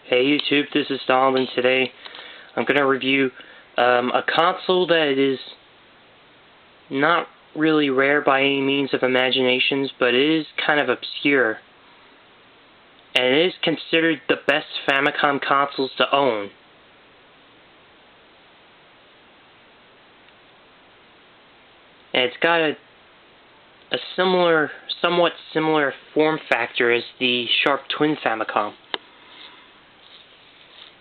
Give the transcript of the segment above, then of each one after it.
Hey YouTube, this is Donald, and today I'm going to review a console that is not really rare by any means of imaginations, but it is kind of obscure. And it is considered the best Famicom consoles to own. And it's got a somewhat similar form factor as the Sharp Twin Famicom.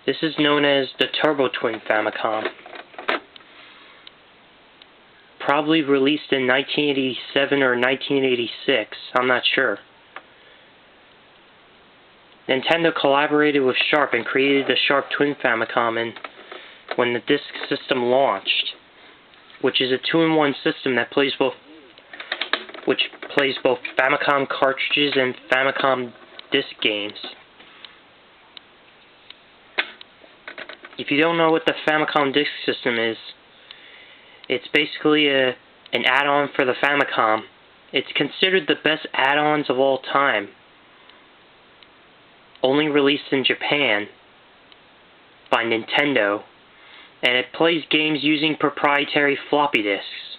This is known as the Turbo Twin Famicom. Probably released in 1987 or 1986, I'm not sure. Nintendo collaborated with Sharp and created the Sharp Twin Famicom when the disk system launched, which is a 2-in-1 system that plays both Famicom cartridges and Famicom disk games. If you don't know what the Famicom disk system is, it's basically an add-on for the Famicom. It's considered the best add-ons of all time. Only released in Japan by Nintendo, and it plays games using proprietary floppy disks,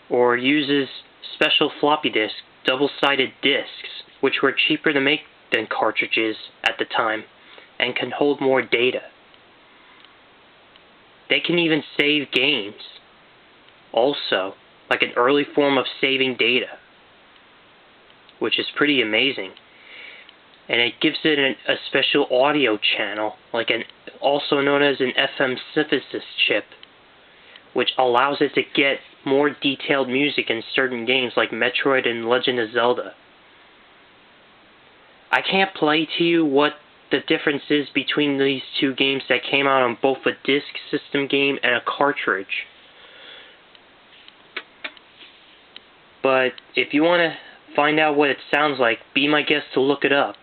or uses special floppy disk, double-sided disks, which were cheaper to make than cartridges at the time, and can hold more data. They can even save games, also, like an early form of saving data, which is pretty amazing. And it gives it a special audio channel, also known as an FM synthesis chip, which allows it to get more detailed music in certain games like Metroid and Legend of Zelda. I can't play to you what the difference is between these two games that came out on both a disk system game and a cartridge. But if you want to find out what it sounds like, be my guest to look it up.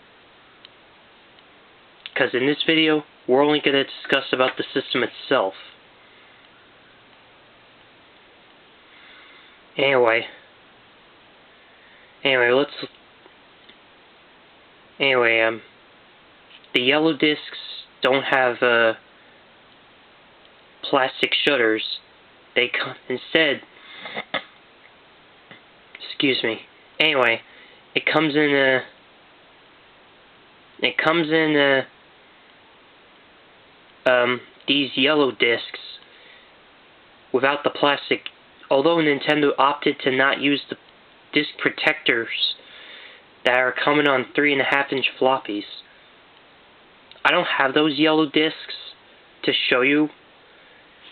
Because in this video, we're only going to discuss about the system itself. Anyway, the yellow discs don't have plastic shutters. They come instead. Excuse me. Anyway, it comes in these yellow discs without the plastic. Although Nintendo opted to not use the disc protectors that are coming on 3.5-inch floppies. I don't have those yellow discs to show you,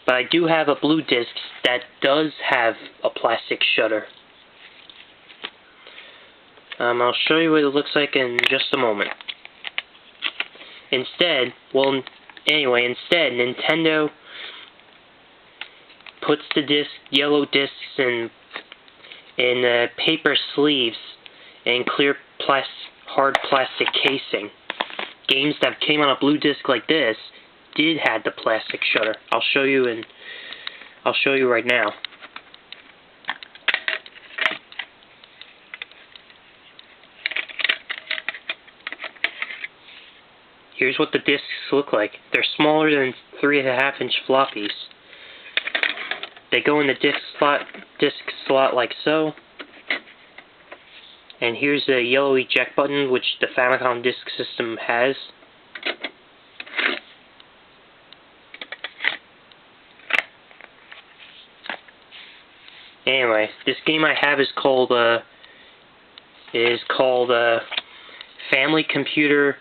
but I do have a blue disc that does have a plastic shutter. I'll show you what it looks like in just a moment. Instead, Nintendo puts the yellow discs in paper sleeves and clear hard plastic casing. Games that came on a blue disc like this did have the plastic shutter. I'll show you right now. Here's what the discs look like. They're smaller than 3.5-inch floppies. They go in the disc slot like so. And here's the yellow eject button, which the Famicom disk system has. Anyway, this game I have is called Family Computer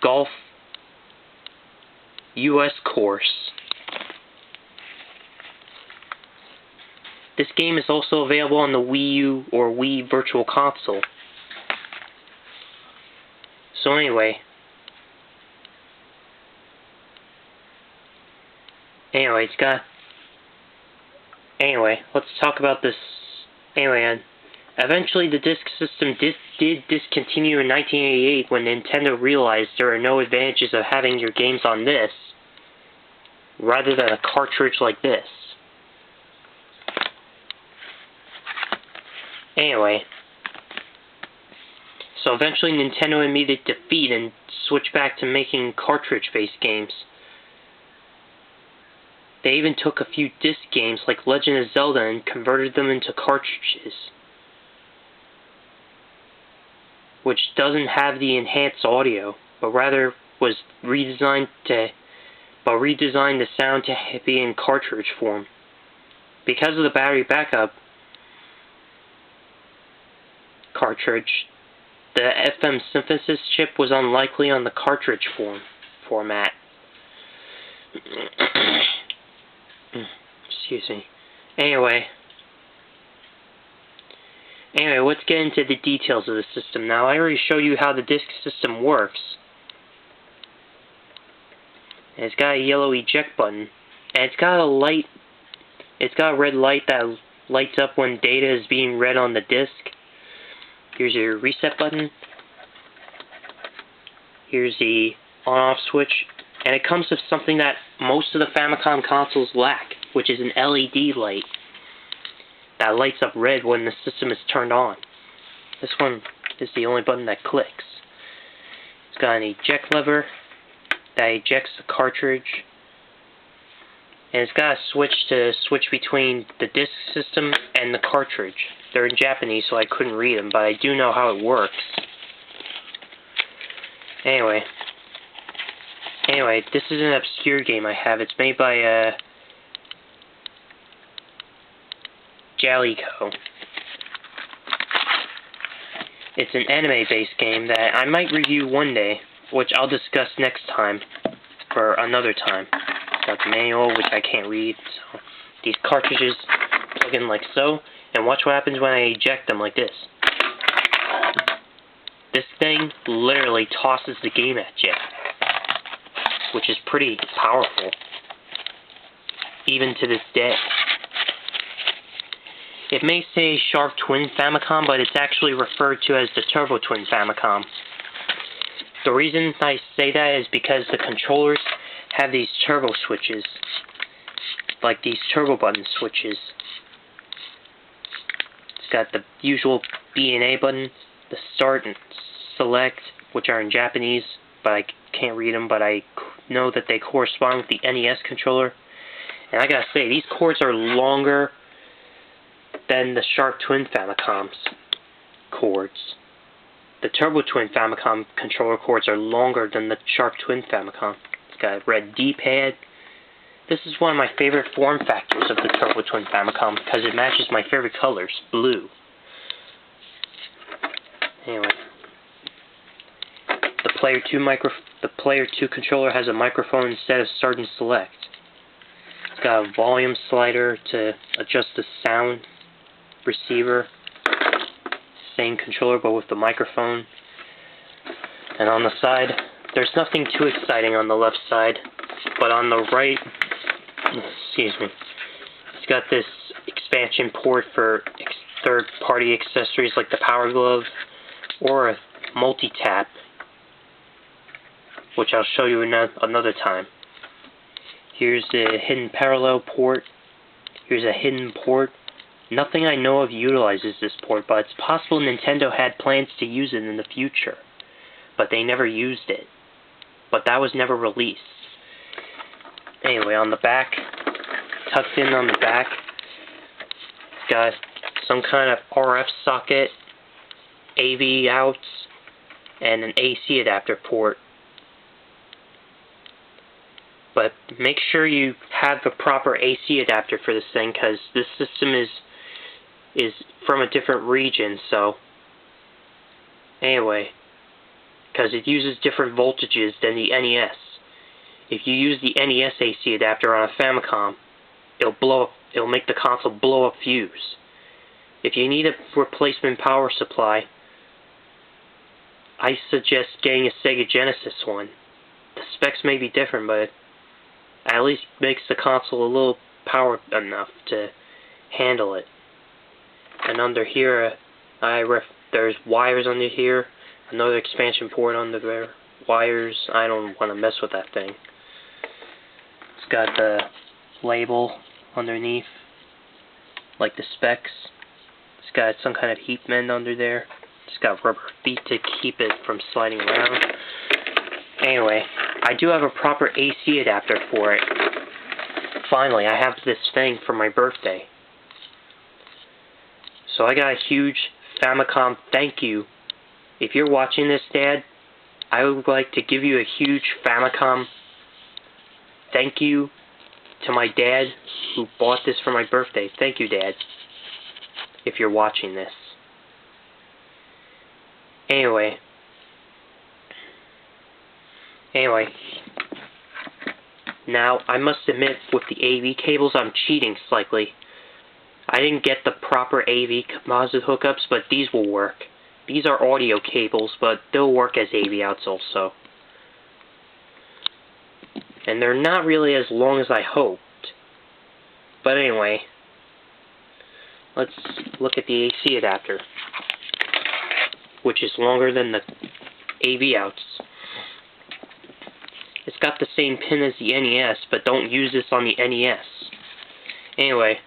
Golf US Course. This game is also available on the Wii U or Wii Virtual Console. So anyway, let's talk about this. Eventually the disk system did discontinue in 1988 when Nintendo realized there are no advantages of having your games on this rather than a cartridge like this. So eventually Nintendo admitted defeat and switched back to making cartridge-based games. They even took a few disc games like Legend of Zelda and converted them into cartridges, which doesn't have the enhanced audio, but rather was redesigned the sound to be in cartridge form. Because of the battery backup cartridge, the FM synthesis chip was unlikely on the cartridge format. Excuse me. Anyway, let's get into the details of the system now. I already showed you how the disk system works. And it's got a yellow eject button, and it's got a light. It's got a red light that lights up when data is being read on the disk. Here's your reset button. Here's the on-off switch. And it comes with something that most of the Famicom consoles lack, which is an LED light that lights up red when the system is turned on. This one is the only button that clicks. It's got an eject lever that ejects the cartridge. And it's got a switch to switch between the disk system and the cartridge. They're in Japanese, so I couldn't read them, but I do know how it works. Anyway, this is an obscure game I have. It's made by Jalico. It's an anime-based game that I might review one day, which I'll discuss next time, for another time. It's got the manual, which I can't read, so these cartridges plug in like so, and watch what happens when I eject them like this. This thing literally tosses the game at you, which is pretty powerful, even to this day. It may say Sharp Twin Famicom, but it's actually referred to as the Turbo Twin Famicom. The reason I say that is because the controllers have these turbo switches, like these turbo button switches. It's got the usual B and A button, the start and select, which are in Japanese, but I can't read them, but I know that they correspond with the NES controller. And I gotta say, these cords are longer than the Sharp Twin Famicom's cords. The Turbo Twin Famicom controller cords are longer than the Sharp Twin Famicom. It's got a red D-pad. This is one of my favorite form factors of the Turbo Twin Famicom because it matches my favorite colors, blue. Anyway, the Player 2 controller has a microphone instead of start and select. It's got a volume slider to adjust the sound receiver. Same controller but with the microphone. And on the side, there's nothing too exciting on the left side, but on the right, excuse me, it's got this expansion port for third-party accessories like the Power Glove or a multi-tap, which I'll show you another time. Here's the hidden parallel port. Here's a hidden port. Nothing I know of utilizes this port, but it's possible Nintendo had plans to use it in the future, but they never used it. But that was never released. Anyway, on the back, tucked in on the back, it's got some kind of RF socket, AV outs, and an AC adapter port. But make sure you have the proper AC adapter for this thing, because this system is from a different region, so anyway, because it uses different voltages than the NES. If you use the NES AC adapter on a Famicom, it'll make the console blow up fuse. If you need a replacement power supply, I suggest getting a Sega Genesis one. The specs may be different, but at least makes the console a little power enough to handle it. And under here, there's wires under here, another expansion port under there, wires. I don't want to mess with that thing. It's got the label underneath, like the specs. It's got some kind of heat mend under there It's got rubber feet to keep it from sliding around. Anyway, I do have a proper AC adapter for it. Finally, I have this thing for my birthday. So I got a huge Famicom thank you. If you're watching this, Dad, I would like to give you a huge Famicom thank you to my dad who bought this for my birthday. Thank you, Dad, if you're watching this. Anyway, now I must admit with the AV cables I'm cheating slightly. I didn't get the proper AV composite hookups, but these will work. These are audio cables, but they'll work as AV outs also. And they're not really as long as I hoped. But anyway, let's look at the AC adapter, which is longer than the AV outs. It's got the same pin as the NES, but don't use this on the NES. Anyway,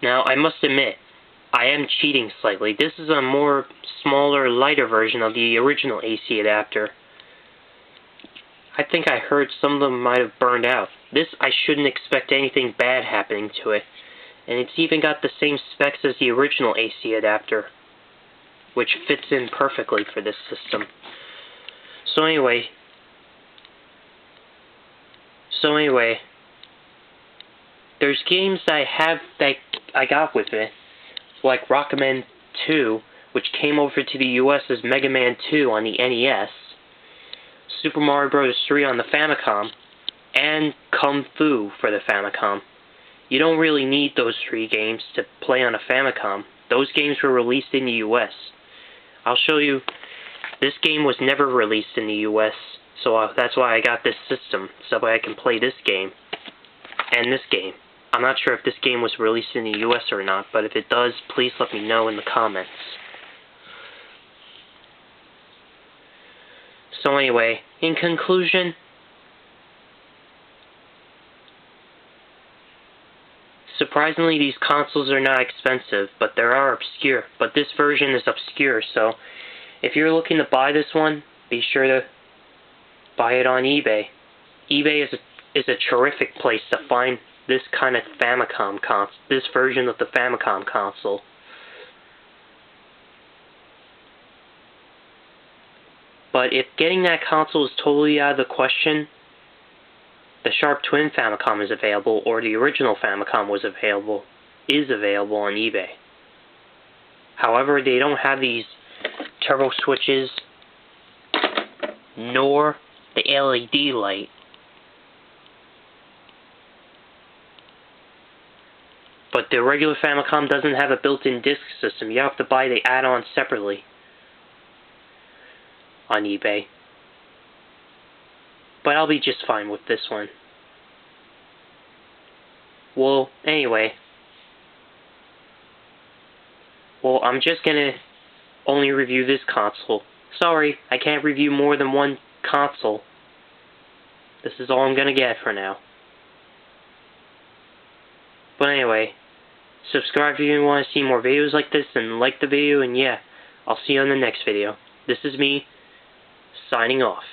now I must admit, I am cheating slightly. This is a more smaller, lighter version of the original AC adapter. I think I heard some of them might have burned out. This, I shouldn't expect anything bad happening to it. And it's even got the same specs as the original AC adapter, which fits in perfectly for this system. So anyway, there's games that I got with it, like Rockman 2, which came over to the US as Mega Man 2 on the NES, Super Mario Bros. 3 on the Famicom, and Kung Fu for the Famicom. You don't really need those 3 games to play on a Famicom. Those games were released in the US. I'll show you, this game was never released in the US, so that's why I got this system, so that I can play this game, and this game. I'm not sure if this game was released in the US or not, but if it does, please let me know in the comments. So anyway, in conclusion, surprisingly these consoles are not expensive, but they are obscure. But this version is obscure, so if you're looking to buy this one, be sure to buy it on eBay. eBay is a terrific place to find this kind of Famicom console, this version of the Famicom console. But if getting that console is totally out of the question, the Sharp Twin Famicom is available, or the original Famicom is available on eBay. However, they don't have these turbo switches, nor the LED light. But the regular Famicom doesn't have a built-in disc system. You have to buy the add-on separately on eBay. But I'll be just fine with this one. Well, anyway. Well, I'm just gonna only review this console. Sorry, I can't review more than one console. This is all I'm gonna get for now. But anyway, subscribe if you want to see more videos like this, and like the video, and yeah, I'll see you on the next video. This is me, signing off.